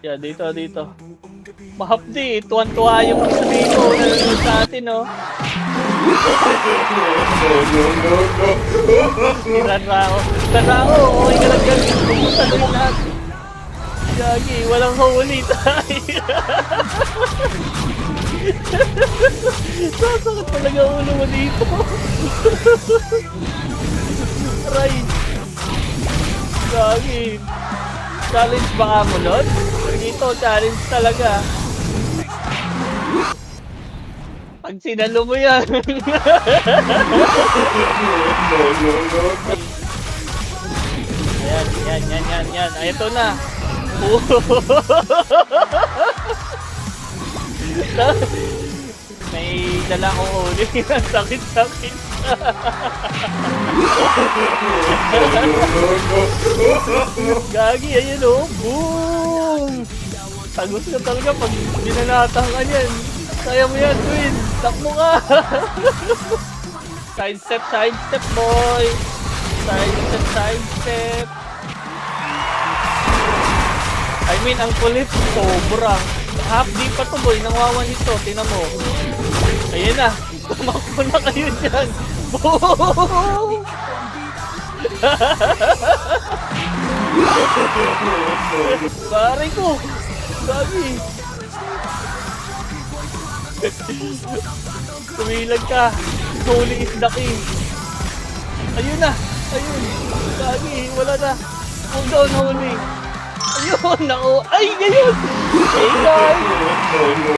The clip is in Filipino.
Yan, dito, dito. Mahapdi, tuwan-tuwa yung isa dito. Nanonood sa atin, oh. Sinarao. Sinarao, okay ka lang dyan. Pumunta na yung lahat. Gagi, walang huli tayo. Sasakit talaga ulo mo dito. Aray. Gagi. Challenge baka mo nun? Dito, challenge talaga. Pag sinalo mo yan. Yan. Ito na. May dala akong huli. Sakit. Gagi, ayun o. Boom! Tagos ka talaga pag binanatang ka yan. Kaya mo yan, Twin. Takbo ka. Sidestep, boy. Sidestep. I mean, ang kulit, sobra. Half di pa to, boy. Nangwawan ito. Tingnan mo. Ayan na. Tumakbo na kayo dyan. Boom! Pare ko. Sabi. Tumilag ka. Huli is the king. Ayun na. Ayun. Sabi. Wala na. Hold on, huli. Ayun. Ay, ngayon. Hey, guys.